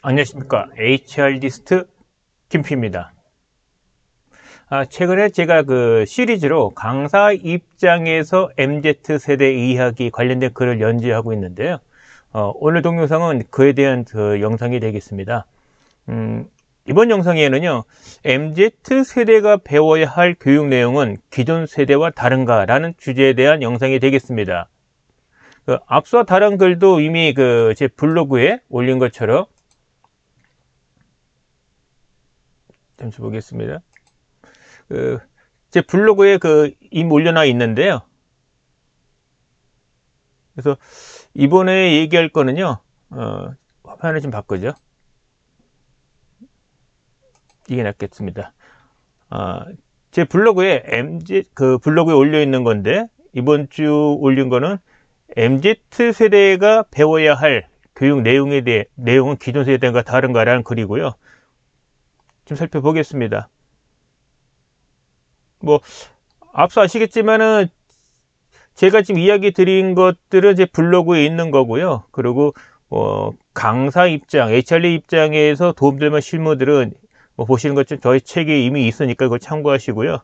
안녕하십니까. HR리스트 김피입니다. 최근에 제가 그 시리즈로 강사 입장에서 MZ세대 이야기 관련된 글을 연재하고 있는데요. 오늘 동영상은 그에 대한 그 영상이 되겠습니다. 이번 영상에는요, MZ세대가 배워야 할 교육 내용은 기존 세대와 다른가? 라는 주제에 대한 영상이 되겠습니다. 앞서 다른 글도 이미 제 블로그에 올린 것처럼 잠시 보겠습니다. 제 블로그에 이미 올려놔 있는데요. 그래서 이번에 얘기할 거는요, 화면을 좀 바꾸죠. 이게 낫겠습니다. 제 블로그에 블로그에 올려 있는 건데, 이번 주 올린 거는 MZ세대가 배워야 할 교육 내용은 기존 세대과 다른가라는 글이고요. 좀 살펴보겠습니다. 앞서 아시겠지만은, 제가 지금 이야기 드린 것들은 제 블로그에 있는 거고요. 그리고, 강사 입장, HR리 입장에서 도움될 만한 실무들은 보시는 것처럼 저희 책에 이미 있으니까 그걸 참고하시고요.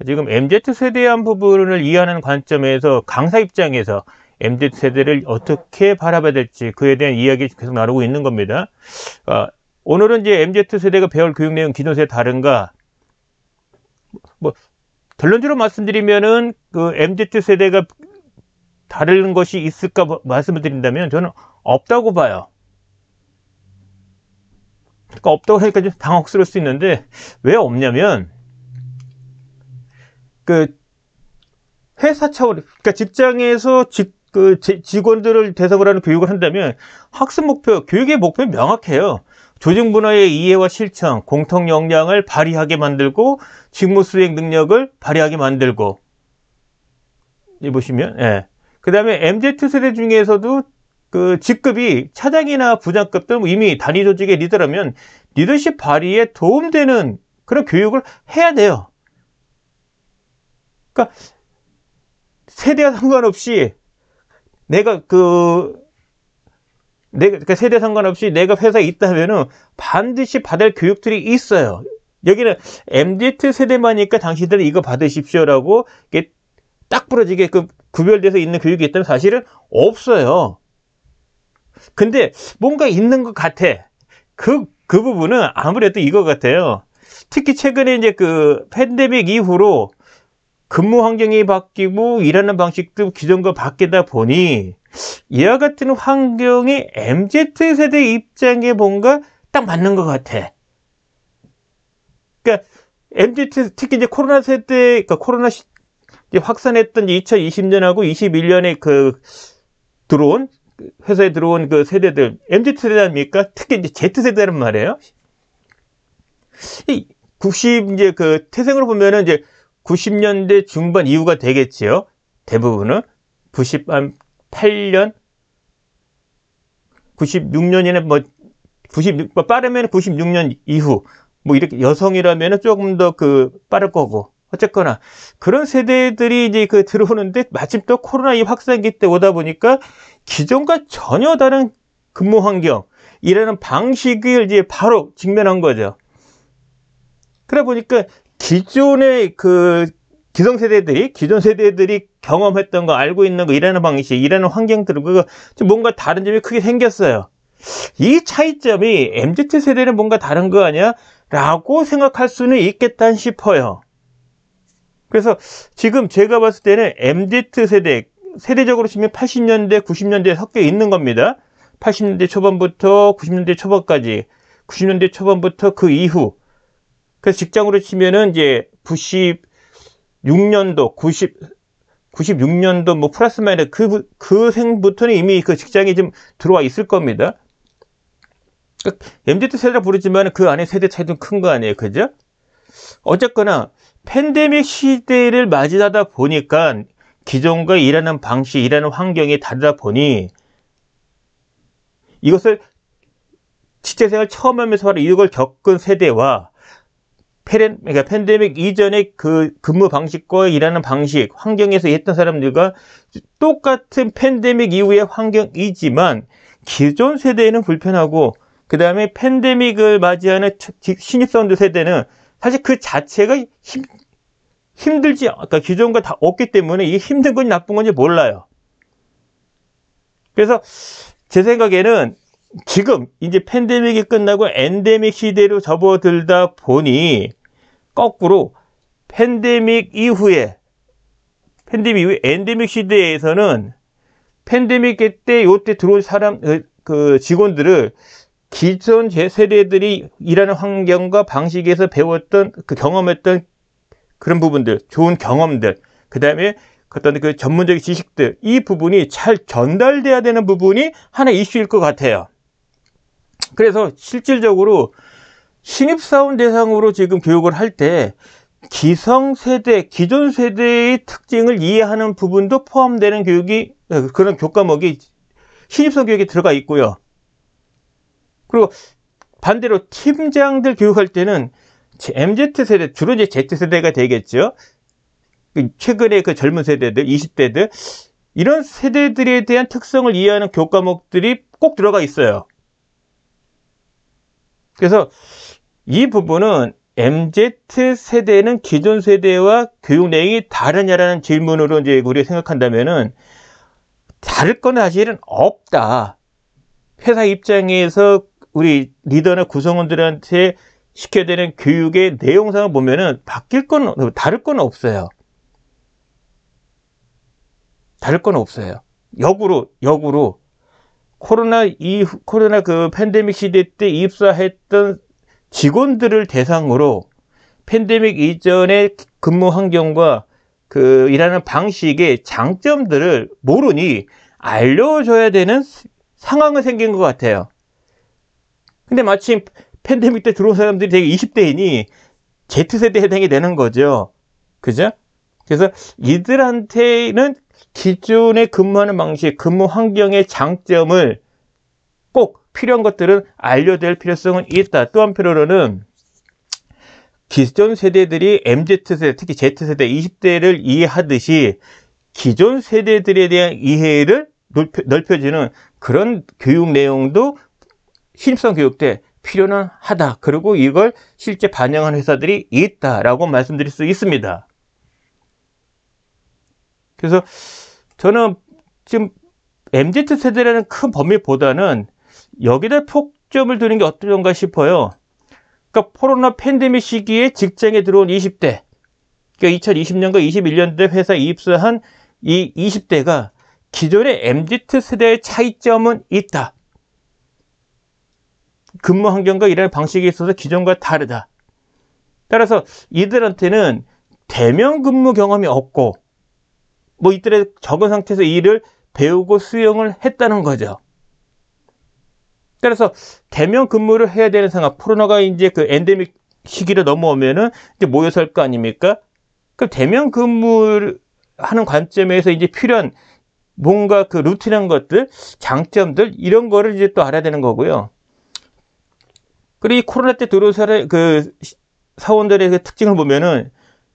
지금 MZ세대의 한 부분을 이해하는 관점에서 강사 입장에서 MZ세대를 어떻게 바라봐야 될지 그에 대한 이야기 계속 나누고 있는 겁니다. 오늘은 이제 MZ세대가 배울 교육 내용 기존 세대 다른가? 결론적으로 말씀드리면은 MZ세대가 다른 것이 있을까 말씀을 드린다면 저는 없다고 봐요. 그러니까 없다고 하니까 좀 당혹스러울 수 있는데 왜 없냐면 회사 차원, 그러니까 직장에서 직원들을 대상으로 하는 교육을 한다면 학습 목표, 교육의 목표는 명확해요. 조직 문화의 이해와 실천, 공통 역량을 발휘하게 만들고 직무 수행 능력을 발휘하게 만들고. 이 보시면, 예. 그 다음에 MZ세대 중에서도 직급이 차장이나 부장급도 이미 단위 조직의 리더라면 리더십 발휘에 도움되는 그런 교육을 해야 돼요. 그러니까 세대와 상관없이 그러니까 세대 상관없이 내가 회사에 있다 하면은 반드시 받을 교육들이 있어요. 여기는 MZ세대만이니까 당신들은 이거 받으십시오라고 이게 딱 부러지게 구별돼서 있는 교육이 있다면 사실은 없어요. 근데 뭔가 있는 것 같아. 그 부분은 아무래도 이거 같아요. 특히 최근에 이제 팬데믹 이후로 근무 환경이 바뀌고 일하는 방식도 기존과 바뀌다 보니 이와 같은 환경이 MZ세대 입장에 뭔가 딱 맞는 것 같아. 그러니까 특히 이제 코로나 세대, 코로나 확산했던 2020년하고 21년에 회사에 들어온 세대들, MZ세대 아닙니까? 특히 이제 Z세대란 말이에요. 이제 태생으로 보면은 이제 90년대 중반 이후가 되겠지요. 대부분은 98년, 96년이나 빠르면 96년 이후, 이렇게 여성이라면 조금 더 빠를 거고. 어쨌거나, 그런 세대들이 이제 들어오는데, 마침 또 코로나 이 확산기 때 오다 보니까, 기존과 전혀 다른 근무 환경, 일하는 방식을 이제 바로 직면한 거죠. 그러다 보니까, 기존의 기존 세대들이 경험했던 거, 알고 있는 거, 일하는 방식, 일하는 환경들, 뭔가 다른 점이 크게 생겼어요. 이 차이점이 MZ세대는 뭔가 다른 거 아니야? 라고 생각할 수는 있겠다 싶어요. 그래서 지금 제가 봤을 때는 MZ세대, 세대적으로 치면 80년대, 90년대에 섞여 있는 겁니다. 80년대 초반부터 90년대 초반까지, 90년대 초반부터 그 이후. 그래서 직장으로 치면은 이제 96년도, 96년도 플러스 마이너스 그 생부터는 이미 직장에 좀 들어와 있을 겁니다. MZ세대라 부르지만 그 안에 세대 차이도 큰 거 아니에요. 그죠? 어쨌거나 팬데믹 시대를 맞이하다 보니까 기존과 일하는 방식, 일하는 환경이 다르다 보니 이것을 직장생활 처음 하면서 바로 이걸 겪은 세대와 그러니까 팬데믹 이전의 근무 방식과 일하는 방식, 환경에서 했던 사람들과 똑같은 팬데믹 이후의 환경이지만 기존 세대에는 불편하고 그 다음에 팬데믹을 맞이하는 신입사원들 세대는 사실 그 자체가 힘들지, 그러니까 기존과 다 없기 때문에 이게 힘든 건지 나쁜 건지 몰라요. 그래서 제 생각에는 지금 이제 팬데믹이 끝나고 엔데믹 시대로 접어들다 보니 거꾸로 팬데믹 이후에 엔데믹 시대에서는 팬데믹 때 요때 들어온 그 직원들을 기존 세대들이 일하는 환경과 방식에서 배웠던 경험했던 그런 부분들, 좋은 경험들, 그 다음에 어떤 그 전문적인 지식들, 이 부분이 잘 전달돼야 되는 부분이 하나 이슈일 것 같아요. 그래서 실질적으로 신입사원 대상으로 지금 교육을 할 때 기성세대, 기존 세대의 특징을 이해하는 부분도 포함되는 교육이, 그런 교과목이 신입사원 교육에 들어가 있고요. 그리고 반대로 팀장들 교육할 때는 MZ세대, 주로 이제 Z세대가 되겠죠. 최근에 그 젊은 세대들, 20대들, 이런 세대들에 대한 특성을 이해하는 교과목들이 꼭 들어가 있어요. 그래서 이 부분은 MZ세대는 기존 세대와 교육 내용이 다르냐라는 질문으로 이제 우리가 생각한다면은 다를 건 사실은 없다. 회사 입장에서 우리 리더나 구성원들한테 시켜야 되는 교육의 내용상을 보면은 다를 건 없어요. 다를 건 없어요. 역으로 코로나 그 팬데믹 시대 때 입사했던 직원들을 대상으로 팬데믹 이전의 근무 환경과 그 일하는 방식의 장점들을 모르니 알려줘야 되는 상황이 생긴 것 같아요. 근데 마침 팬데믹 때 들어온 사람들이 되게 20대이니 Z세대에 해당이 되는 거죠. 그죠? 그래서 이들한테는 기존에 근무하는 방식, 근무 환경의 장점을 꼭 필요한 것들은 알려야 필요성은 있다. 또 한편으로는 기존 세대들이 MZ세대, 특히 Z세대, 20대를 이해하듯이 기존 세대들에 대한 이해를 넓혀주는 그런 교육 내용도 신입사원 교육 때 필요는 하다. 그리고 이걸 실제 반영한 회사들이 있다라고 말씀드릴 수 있습니다. 그래서 저는 지금 MZ세대라는 큰 범위보다는 여기다 폭점을 두는 게 어떨까 싶어요. 그러니까 코로나 팬데믹 시기에 직장에 들어온 20대, 그러니까 2020년과 21년도에 회사에 입사한 이 20대가 기존의 MZ세대의 차이점은 있다. 근무 환경과 일하는 방식에 있어서 기존과 다르다. 따라서 이들한테는 대면 근무 경험이 없고 뭐 이들의 적은 상태에서 일을 배우고 수용을 했다는 거죠. 따라서 대면 근무를 해야 되는 상황, 코로나가 이제 그 엔데믹 시기를 넘어오면은 이제 모여서 할 거 아닙니까? 그럼 대면 근무를 하는 관점에서 이제 필요한 뭔가 그 루틴한 것들, 장점들, 이런 거를 이제 또 알아야 되는 거고요. 그리고 이 코로나 때 들어온 그 사원들의 그 특징을 보면은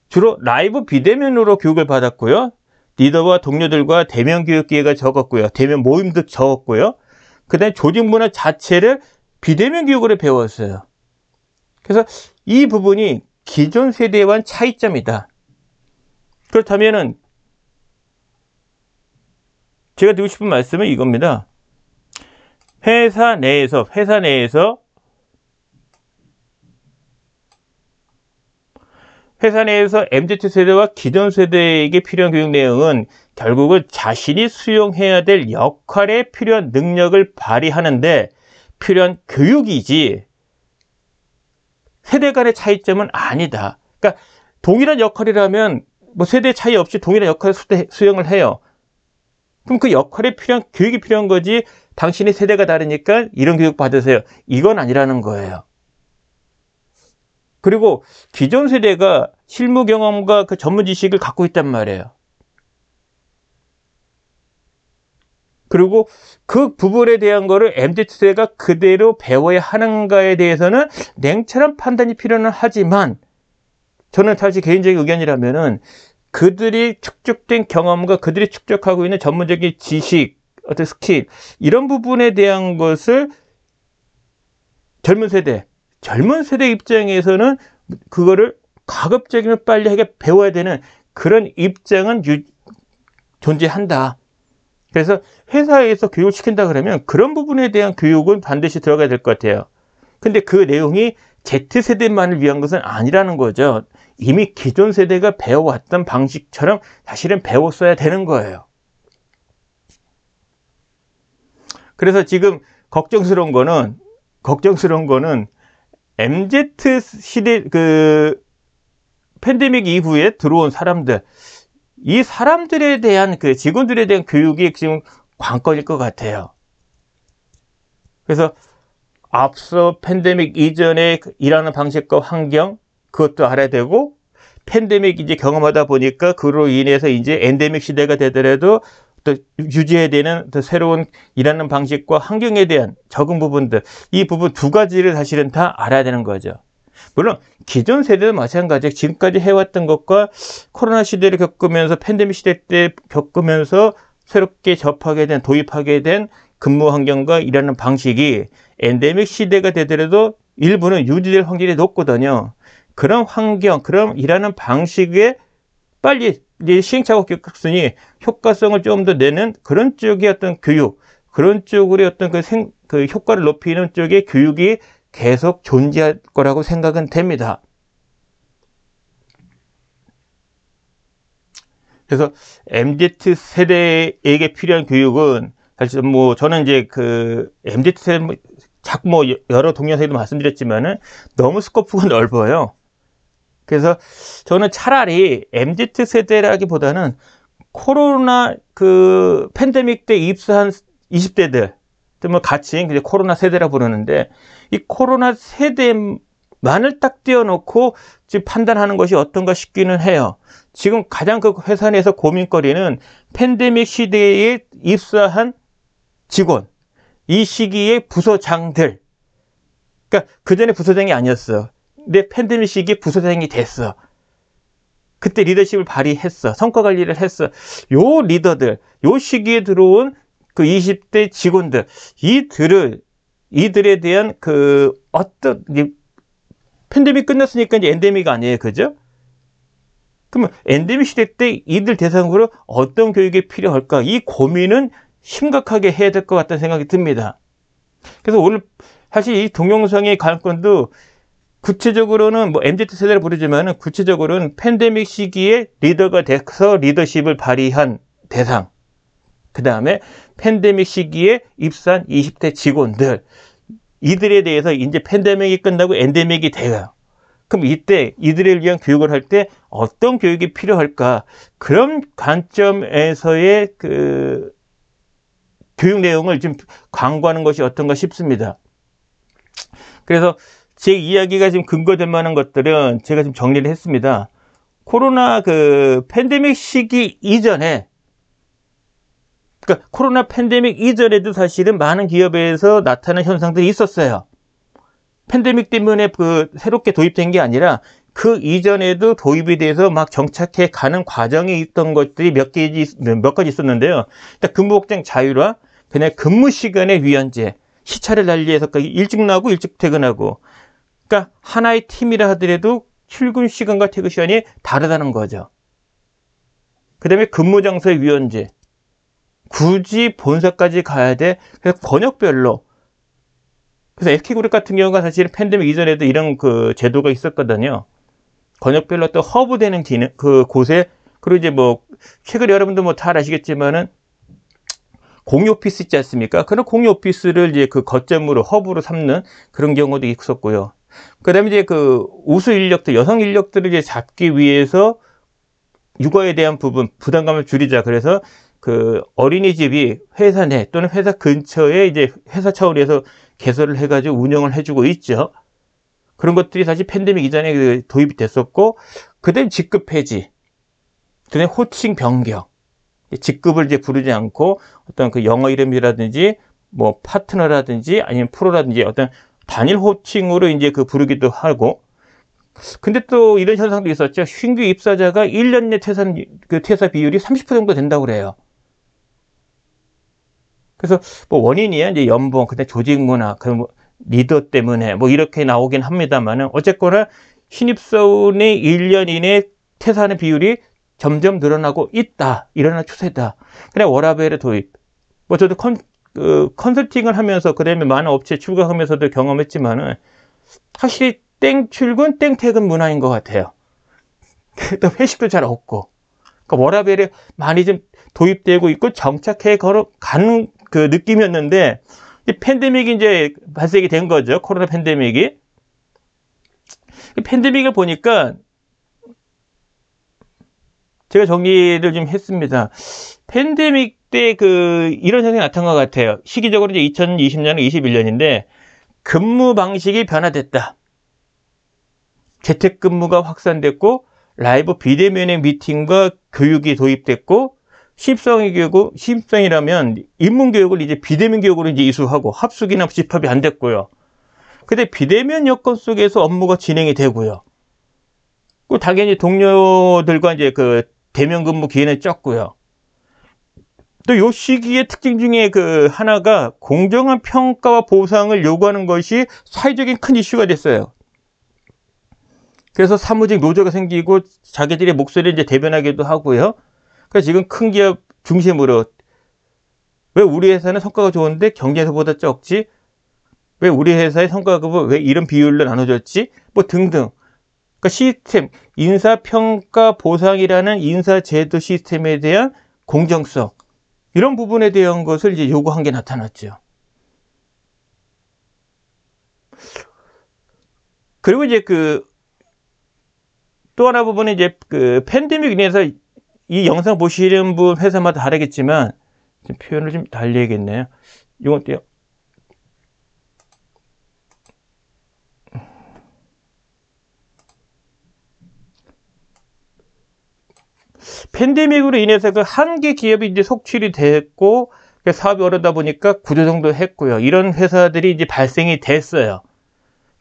주로 라이브 비대면으로 교육을 받았고요. 리더와 동료들과 대면 교육 기회가 적었고요. 대면 모임도 적었고요. 그 다음에 조직 문화 자체를 비대면 교육으로 배웠어요. 그래서 이 부분이 기존 세대와는 차이점이다. 그렇다면은 제가 드리고 싶은 말씀은 이겁니다. 회사 내에서 MZ세대와 기존 세대에게 필요한 교육 내용은 결국은 자신이 수용해야 될 역할에 필요한 능력을 발휘하는데 필요한 교육이지 세대 간의 차이점은 아니다. 그러니까 동일한 역할이라면 뭐 세대 차이 없이 동일한 역할을 수행을 해요. 그럼 그 역할에 필요한 교육이 필요한 거지 당신의 세대가 다르니까 이런 교육 받으세요. 이건 아니라는 거예요. 그리고 기존 세대가 실무 경험과 그 전문 지식을 갖고 있단 말이에요. 그리고 그 부분에 대한 거를 MZ세대가 그대로 배워야 하는가에 대해서는 냉철한 판단이 필요는 하지만 저는 사실 개인적인 의견이라면은 그들이 축적된 경험과 그들이 축적하고 있는 전문적인 지식, 어떤 스킬, 이런 부분에 대한 것을 젊은 세대 입장에서는 그거를 가급적이면 빨리 하게 배워야 되는 그런 입장은 존재한다. 그래서 회사에서 교육을 시킨다 그러면 그런 부분에 대한 교육은 반드시 들어가야 될 것 같아요. 근데 그 내용이 Z세대만을 위한 것은 아니라는 거죠. 이미 기존 세대가 배워왔던 방식처럼 사실은 배웠어야 되는 거예요. 그래서 지금 걱정스러운 거는 MZ 시대 그 팬데믹 이후에 들어온 사람들, 이 사람들에 대한 그 직원들에 대한 교육이 지금 관건일 것 같아요. 그래서 앞서 팬데믹 이전에 일하는 방식과 환경, 그것도 알아야 되고, 팬데믹 이제 경험하다 보니까 그로 인해서 이제 엔데믹 시대가 되더라도 또 유지해야 되는 또 새로운 일하는 방식과 환경에 대한 적응 부분들, 이 부분 두 가지를 사실은 다 알아야 되는 거죠. 물론 기존 세대도 마찬가지예요. 지금까지 해왔던 것과 코로나 시대를 겪으면서 팬데믹 시대 때 겪으면서 새롭게 도입하게 된 근무 환경과 일하는 방식이 엔데믹 시대가 되더라도 일부는 유지될 확률이 높거든요. 그런 환경, 그런 일하는 방식에 빨리 이제 시행착오 겪었으니 효과성을 좀 더 내는 그런 쪽의 어떤 교육, 그런 쪽으로 어떤 그 효과를 높이는 쪽의 교육이 계속 존재할 거라고 생각은 됩니다. 그래서 MZ 세대에게 필요한 교육은 사실 뭐 저는 이제 그 MZ 세대 자꾸 뭐 여러 동영상에도 말씀드렸지만은 너무 스코프가 넓어요. 그래서 저는 차라리 MZ 세대라기보다는 코로나 그 팬데믹 때 입사한 20대들, 뭐 같이 이제 코로나 세대라 부르는데, 이 코로나 세대만을 딱 띄워놓고 지금 판단하는 것이 어떤가 싶기는 해요. 지금 가장 그 회사 내에서 고민거리는 팬데믹 시대에 입사한 직원, 이 시기에 부서장들, 그러니까 그전에 부서장이 아니었어. 근데 팬데믹 시기에 부서장이 됐어. 그때 리더십을 발휘했어. 성과 관리를 했어. 요 리더들, 요 시기에 들어온 그 20대 직원들, 이들에 대한 그 어떤, 팬데믹 끝났으니까 이제 엔데믹 아니에요. 그죠? 그러면 엔데믹 시대 때 이들 대상으로 어떤 교육이 필요할까? 이 고민은 심각하게 해야 될 것 같다는 생각이 듭니다. 그래서 오늘 사실 이 동영상의 관건도 구체적으로는 뭐 MZ 세대를 부르지만은 구체적으로는 팬데믹 시기에 리더가 돼서 리더십을 발휘한 대상, 그 다음에 팬데믹 시기에 입사한 20대 직원들, 이들에 대해서 이제 팬데믹이 끝나고 엔데믹이 돼요. 그럼 이때 이들을 위한 교육을 할 때 어떤 교육이 필요할까? 그런 관점에서의 그 교육 내용을 좀 강구하는 것이 어떤가 싶습니다. 그래서 제 이야기가 지금 근거될 만한 것들은 제가 지금 정리를 했습니다. 코로나 그 팬데믹 시기 이전에, 그러니까 코로나 팬데믹 이전에도 사실은 많은 기업에서 나타난 현상들이 있었어요. 팬데믹 때문에 그 새롭게 도입된 게 아니라 그 이전에도 도입이 돼서 막 정착해 가는 과정에 있던 것들이 몇 가지 있었는데요. 일단 근무 복장 자율화, 그다음에 근무 시간의 유연제, 시차를 달리해서 일찍 나오고 일찍 퇴근하고, 그러니까 하나의 팀이라 하더라도 출근 시간과 퇴근 시간이 다르다는 거죠. 그 다음에 근무 장소의 유연제, 굳이 본사까지 가야 돼. 그래서 권역별로. 그래서 FK그룹 같은 경우가 사실 팬데믹 이전에도 이런 그 제도가 있었거든요. 권역별로 또 허브되는 그 곳에, 그리고 이제 뭐 최근에 여러분도 뭐 다 아시겠지만은 공유 오피스 있지 않습니까? 그런 공유 오피스를 이제 그 거점으로 허브로 삼는 그런 경우도 있었고요. 그 다음에 이제 그 우수 인력들, 여성 인력들을 이제 잡기 위해서 육아에 대한 부분, 부담감을 줄이자. 그래서 그 어린이집이 회사 내 또는 회사 근처에 이제 회사 차원에서 개설을 해가지고 운영을 해주고 있죠. 그런 것들이 사실 팬데믹 이전에 도입이 됐었고, 그 다음에 직급 폐지, 그 다음에 호칭 변경. 직급을 이제 부르지 않고 어떤 그 영어 이름이라든지 뭐 파트너라든지 아니면 프로라든지 어떤 단일 호칭으로 이제 그 부르기도 하고. 근데 또 이런 현상도 있었죠. 신규 입사자가 1년 내 퇴사 비율이 30% 정도 된다고 그래요. 그래서 뭐 원인이야 이제 연봉, 그다음에 조직 문화, 그런 뭐 리더 때문에 뭐 이렇게 나오긴 합니다만은 어쨌거나 신입사원의 1년 이내 퇴사하는 비율이 점점 늘어나고 있다. 일어나는 추세다. 그래 워라밸의 도입. 뭐 저도 컨설팅을 하면서 그다음에 많은 업체 출강하면서도 경험했지만은 확실히 땡 출근 땡 퇴근 문화인 것 같아요. 또 회식도 잘 없고. 그러니까 워라밸이 많이 좀 도입되고 있고 정착해 가는 그 느낌이었는데 이 팬데믹이 이제 발생이 된 거죠. 코로나 팬데믹이. 팬데믹을 보니까 제가 정리를 좀 했습니다. 팬데믹 때 이런 현상이 나타난 것 같아요. 시기적으로 이제 2020년은 21년인데 근무 방식이 변화됐다. 재택근무가 확산됐고 라이브 비대면의 미팅과 교육이 도입됐고 신입사원이라면 입문교육을 이제 비대면 교육으로 이제 이수하고 합숙이나 집합이 안 됐고요. 근데 비대면 여건 속에서 업무가 진행이 되고요. 그 당연히 동료들과 이제 대면 근무 기회는 적고요. 또 요 시기의 특징 중에 하나가 공정한 평가와 보상을 요구하는 것이 사회적인 큰 이슈가 됐어요. 그래서 사무직 노조가 생기고 자기들의 목소리를 이제 대변하기도 하고요. 그래서 지금 큰 기업 중심으로 왜 우리 회사는 성과가 좋은데 경쟁사보다 적지? 왜 우리 회사의 성과가 왜 이런 비율로 나눠졌지? 뭐 등등. 그러니까 시스템, 인사평가 보상이라는 인사제도 시스템에 대한 공정성 이런 부분에 대한 것을 이제 요구한 게 나타났죠. 그리고 이제 또 하나 부분은 이제 팬데믹 인해서 이 영상 보시는 분 회사마다 다르겠지만 표현을 좀 달리 해야겠네요. 이건 어때요? 팬데믹으로 인해서 한 개 기업이 이제 속출이 됐고 사업이 어려다 보니까 구조조정도 했고요. 이런 회사들이 이제 발생이 됐어요.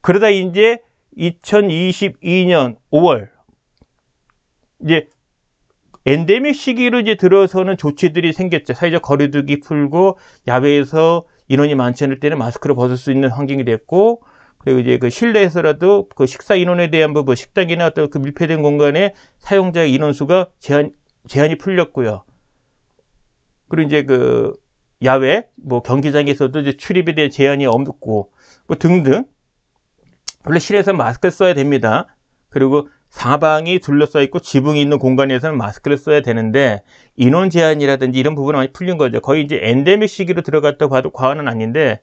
그러다 이제 2022년 5월 이제 엔데믹 시기로 이제 들어서는 조치들이 생겼죠. 사회적 거리두기 풀고 야외에서 인원이 많지 않을 때는 마스크를 벗을 수 있는 환경이 됐고 그리고 이제 실내에서라도 식사 인원에 대한 부분, 식당이나 어떤 밀폐된 공간에 사용자의 인원수가 제한이 풀렸고요. 그리고 이제 야외, 뭐 경기장에서도 이제 출입에 대한 제한이 없고, 뭐 등등. 원래 실내에서 마스크를 써야 됩니다. 그리고 사방이 둘러싸여 있고 지붕이 있는 공간에서는 마스크를 써야 되는데 인원 제한이라든지 이런 부분은 많이 풀린 거죠. 거의 이제 엔데믹 시기로 들어갔다고 봐도 과언은 아닌데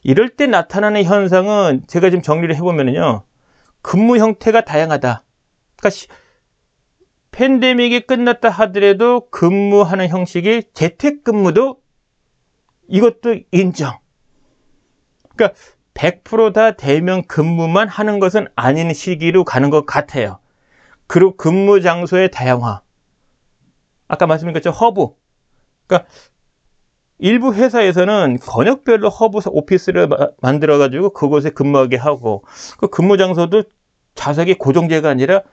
이럴 때 나타나는 현상은 제가 지금 정리를 해보면요. 근무 형태가 다양하다. 그러니까 팬데믹이 끝났다 하더라도 근무하는 형식이 재택근무도 이것도 인정. 그러니까 100% 다 대면 근무만 하는 것은 아닌 시기로 가는 것 같아요. 그리고 근무 장소의 다양화. 아까 말씀드린 것처럼 허브. 그러니까 일부 회사에서는 권역별로 허브 오피스를 만들어가지고 그곳에 근무하게 하고 그 근무 장소도 좌석이 고정제가 아니라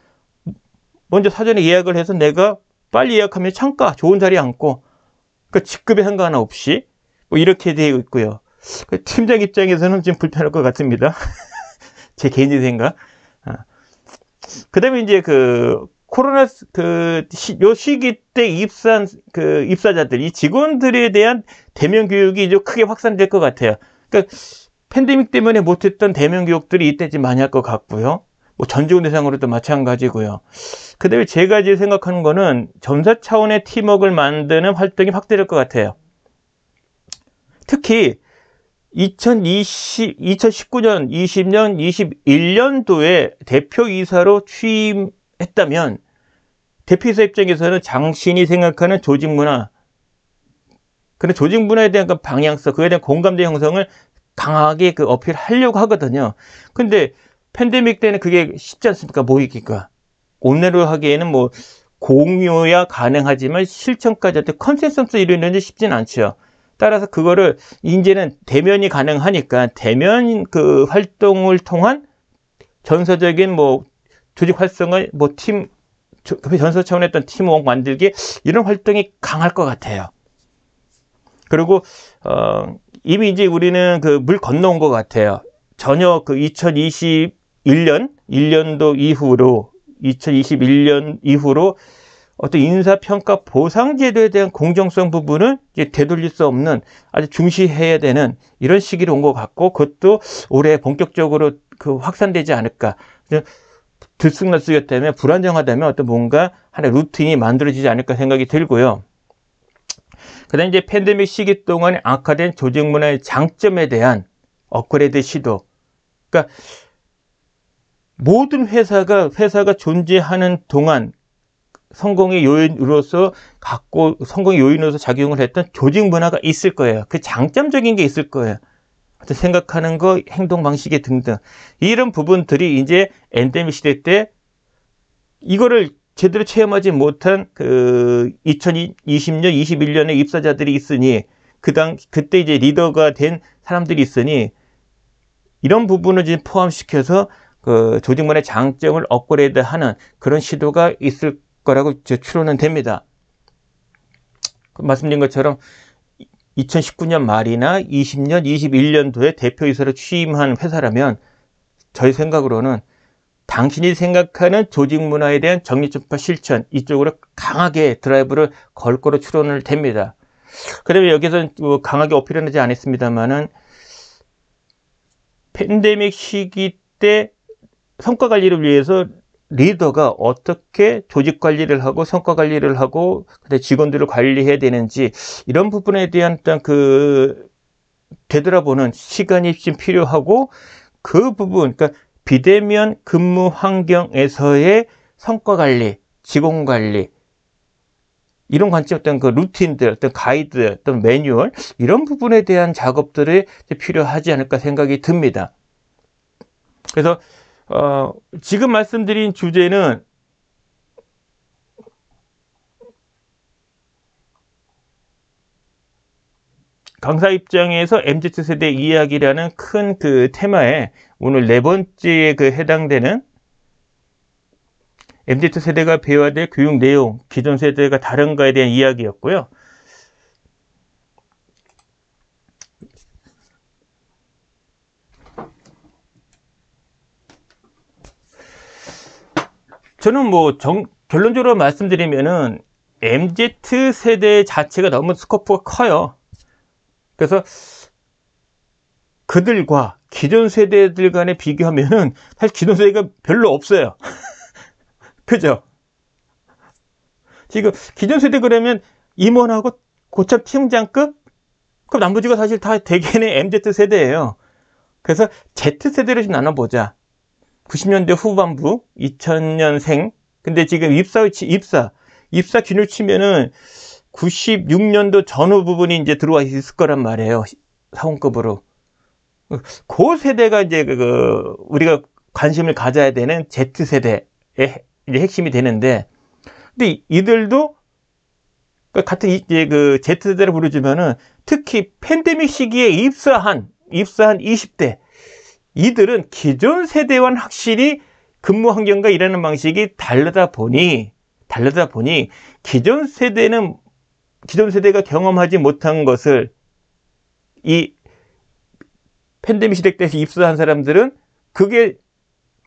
먼저 사전에 예약을 해서 내가 빨리 예약하면 창가 좋은 자리에 앉고 그 직급에 상관없이 뭐 이렇게 되어 있고요. 그 팀장 입장에서는 좀 불편할 것 같습니다. 제 개인적인 생각. 그 다음에 이제 코로나 요 시기 때 입사한 입사자들, 이 직원들에 대한 대면 교육이 이제 크게 확산될 것 같아요. 그러니까 팬데믹 때문에 못했던 대면 교육들이 이때 좀 많이 할 것 같고요. 뭐 전직원 대상으로도 마찬가지고요. 그 다음에 제가 이제 생각하는 거는 점사 차원의 팀워크를 만드는 활동이 확대될 것 같아요. 특히 2019년, 20년, 21년도에 대표이사로 취임했다면 대표이사 입장에서는 당신이 생각하는 조직 문화, 그런 조직 문화에 대한 방향성, 그에 대한 공감대 형성을 강하게 어필하려고 하거든요. 근데 팬데믹 때는 그게 쉽지 않습니까? 모이기가. 온라인으로 하기에는 뭐 공유야 가능하지만 실천까지 할 때 컨센서스 이루는 게 쉽진 않죠. 따라서 그거를 이제는 대면이 가능하니까 대면 활동을 통한 전서적인 뭐 조직 활성화, 뭐 전서 차원의 어떤 팀워크 만들기 이런 활동이 강할 것 같아요. 그리고 이미 이제 우리는 물 건너온 것 같아요. 전혀 그 2021년도 이후로 2021년 이후로 어떤 인사평가 보상제도에 대한 공정성 부분을 이제 되돌릴 수 없는 아주 중시해야 되는 이런 시기로 온 것 같고, 그것도 올해 본격적으로 그 확산되지 않을까. 들쑥날쑥이었다면, 불안정하다면 어떤 뭔가 하나의 루틴이 만들어지지 않을까 생각이 들고요. 그 다음에 이제 팬데믹 시기 동안 악화된 조직 문화의 장점에 대한 업그레이드 시도. 그러니까 모든 회사가 존재하는 동안 성공의 요인으로서 작용을 했던 조직 문화가 있을 거예요. 그 장점적인 게 있을 거예요. 생각하는 거, 행동 방식이 등등. 이런 부분들이 이제 엔데믹 시대 때 이거를 제대로 체험하지 못한 그 2020년, 21년에 입사자들이 있으니, 그때 이제 리더가 된 사람들이 있으니, 이런 부분을 이제 포함시켜서 그 조직문화의 장점을 업그레이드 하는 그런 시도가 있을 거라고 추론은 됩니다. 말씀드린 것처럼 2019년 말이나 20년, 21년도에 대표이사로 취임한 회사라면 저희 생각으로는 당신이 생각하는 조직 문화에 대한 정리점파 실천, 이쪽으로 강하게 드라이브를 걸 거로 추론을 됩니다. 그 다음에 여기서 강하게 어필은 하지 않았습니다만은 팬데믹 시기 때 성과 관리를 위해서 리더가 어떻게 조직 관리를 하고 성과 관리를 하고 직원들을 관리해야 되는지, 이런 부분에 대한 되돌아보는 시간이 좀 필요하고, 그 부분, 그러니까 비대면 근무 환경에서의 성과 관리, 직원 관리, 이런 관점, 어떤 그 루틴들, 어떤 가이드, 어떤 매뉴얼, 이런 부분에 대한 작업들이 필요하지 않을까 생각이 듭니다. 그래서 지금 말씀드린 주제는 강사 입장에서 MZ세대 이야기라는 큰 그 테마에 오늘 4번째에 해당되는 MZ세대가 배워야 될 교육 내용, 기존 세대가 다른가에 대한 이야기였고요. 저는 결론적으로 말씀드리면은 MZ세대 자체가 너무 스코프가 커요. 그래서 그들과 기존 세대들 간에 비교하면은 사실 기존 세대가 별로 없어요. 그죠? 지금 기존 세대 그러면 임원하고 고참 팀장급? 그럼 나머지가 사실 다 대개는 MZ세대예요. 그래서 Z세대를 좀 나눠보자. 90년대 후반부, 2000년생. 근데 지금 입사 기준을 치면은 96년도 전후 부분이 이제 들어와 있을 거란 말이에요. 사원급으로. 그 세대가 이제 우리가 관심을 가져야 되는 Z세대의 이제 핵심이 되는데, 근데 이들도 같은 이제 Z세대를 부르지만은 특히 팬데믹 시기에 입사한 20대, 이들은 기존 세대와는 확실히 근무 환경과 일하는 방식이 다르다 보니 기존 세대가 경험하지 못한 것을 이 팬데믹 시대 때 입사한 사람들은 그게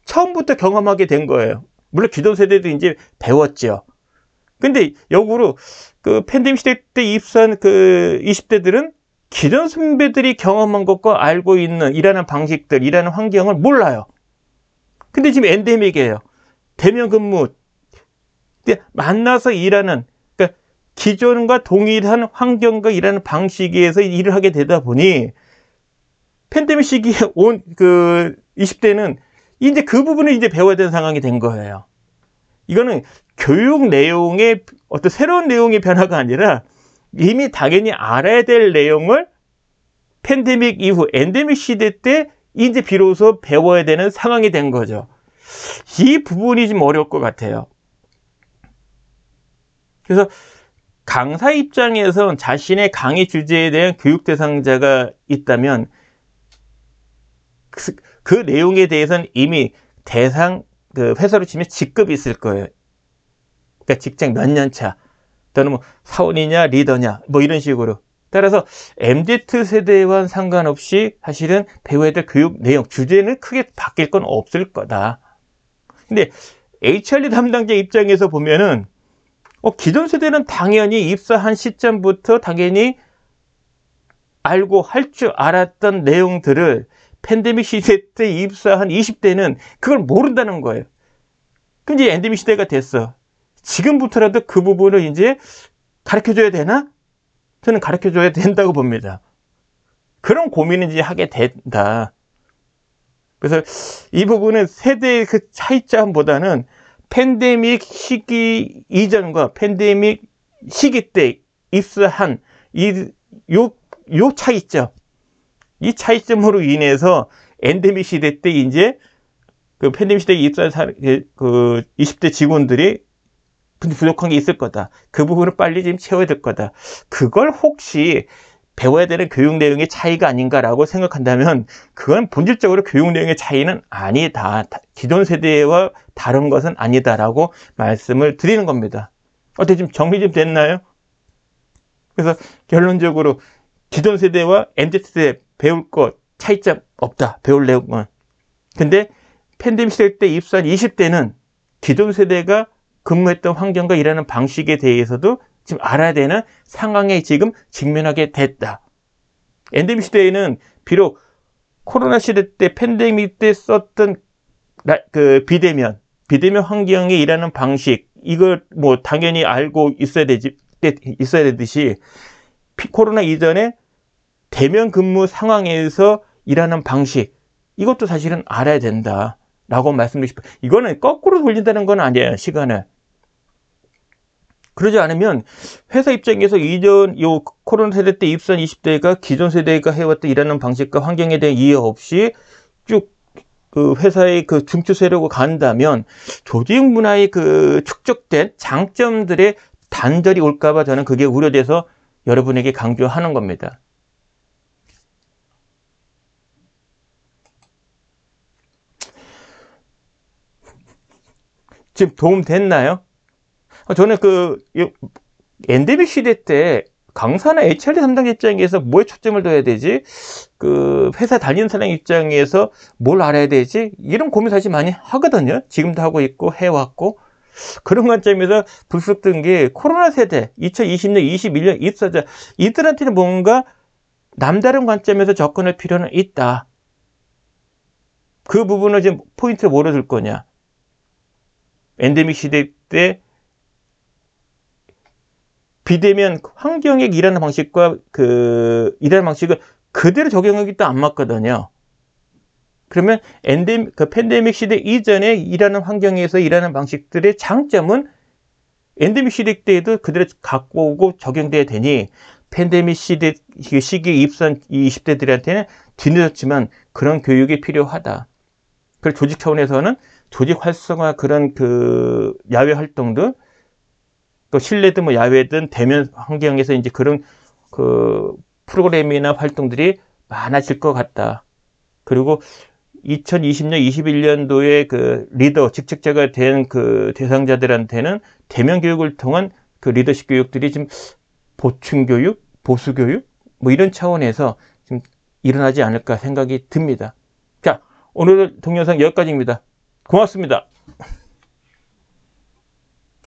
처음부터 경험하게 된 거예요. 물론 기존 세대도 이제 배웠죠. 근데 역으로 팬데믹 시대 때 입사한 20대들은 기존 선배들이 경험한 것과 알고 있는 일하는 방식들, 일하는 환경을 몰라요. 근데 지금 엔데믹이에요. 대면 근무, 만나서 일하는, 그러니까 기존과 동일한 환경과 일하는 방식에서 일을 하게 되다 보니 팬데믹 시기에 온 20대는 이제 그 부분을 이제 배워야 되는 상황이 된 거예요. 이거는 교육 내용의 어떤 새로운 내용의 변화가 아니라 이미 당연히 알아야 될 내용을 팬데믹 이후 엔데믹 시대 때 이제 비로소 배워야 되는 상황이 된 거죠. 이 부분이 좀 어려울 것 같아요. 그래서 강사 입장에선 자신의 강의 주제에 대한 교육 대상자가 있다면 그 내용에 대해서는 이미 회사로 치면 직급이 있을 거예요. 그러니까 직장 몇 년 차, 또는 사원이냐 리더냐 이런 식으로 따라서 MZ세대와 상관없이 사실은 배워야 될 교육 내용, 주제는 크게 바뀔 건 없을 거다. 근데 HR 담당자 입장에서 보면은 기존 세대는 당연히 입사한 시점부터 당연히 알고 할 줄 알았던 내용들을 팬데믹 시대 때 입사한 20대는 그걸 모른다는 거예요. 그럼 이제 엔데믹 시대가 됐어. 지금부터라도 그 부분을 이제 가르쳐줘야 되나? 저는 가르쳐줘야 된다고 봅니다. 그런 고민을 이제 하게 된다. 그래서 이 부분은 세대의 그 차이점보다는 팬데믹 시기 이전과 팬데믹 시기 때 입사한 요 차이점, 이 차이점으로 인해서 엔데믹 시대 때 이제 그 팬데믹 시대에 입사한 그 20대 직원들이 부족한 게 있을 거다. 그 부분을 빨리 좀 채워야 될 거다. 그걸 혹시 배워야 되는 교육 내용의 차이가 아닌가라고 생각한다면 그건 본질적으로 교육 내용의 차이는 아니다. 기존 세대와 다른 것은 아니다라고 말씀을 드리는 겁니다. 어때, 좀 정리 좀 됐나요? 그래서 결론적으로 기존 세대와 MZ세대 배울 것 차이점 없다. 배울 내용은. 근데 팬데믹 시대 때 입사한 20대는 기존 세대가 근무했던 환경과 일하는 방식에 대해서도 지금 알아야 되는 상황에 지금 직면하게 됐다. 엔데믹 시대에는 비록 코로나 시대 때 팬데믹 때 썼던 그 비대면 환경에 일하는 방식, 이걸 뭐 당연히 알고 있어야 되듯이 코로나 이전에 대면 근무 상황에서 일하는 방식, 이것도 사실은 알아야 된다라고 말씀드리고 싶어요. 이거는 거꾸로 돌린다는 건 아니에요, 시간을. 그러지 않으면 회사 입장에서 이전 코로나 세대 때 입사한 20대가 기존 세대가 해왔던 일하는 방식과 환경에 대한 이해 없이 쭉 그 회사의 그 중추 세력으로 간다면 조직 문화의 그 축적된 장점들의 단절이 올까봐 저는 그게 우려돼서 여러분에게 강조하는 겁니다. 지금 도움 됐나요? 저는 엔데믹 시대 때 강사나 HR 담당 입장에서 뭐에 초점을 둬야 되지? 그 회사 다니는 사람 입장에서 뭘 알아야 되지? 이런 고민 사실 많이 하거든요. 지금도 하고 있고 해왔고. 그런 관점에서 불쑥 든 게 코로나 세대, 2020년, 21년 입사자, 이들한테는 뭔가 남다른 관점에서 접근할 필요는 있다. 그 부분을 지금 포인트를 뭐로 들 거냐? 엔데믹 시대 때 비대면 환경에 일하는 방식과 그 일하는 방식을 그대로 적용하기 또 안 맞거든요. 그러면 팬데믹 시대 이전에 일하는 환경에서 일하는 방식들의 장점은 엔데믹 시대 때에도 그대로 갖고 오고 적용돼야 되니 팬데믹 시대 시기에 입사한 20대들한테는 뒤늦었지만 그런 교육이 필요하다. 그리고 조직 차원에서는 조직 활성화 그런 그 야외 활동들, 또 실내든 뭐 야외든 대면 환경에서 이제 그런 그 프로그램이나 활동들이 많아질 것 같다. 그리고 2020년, 21년도에 그 리더, 직책자가 된 그 대상자들한테는 대면 교육을 통한 그 리더십 교육들이 지금 보충 교육, 보수 교육, 뭐 이런 차원에서 지금 일어나지 않을까 생각이 듭니다. 자, 오늘 동영상 여기까지입니다. 고맙습니다.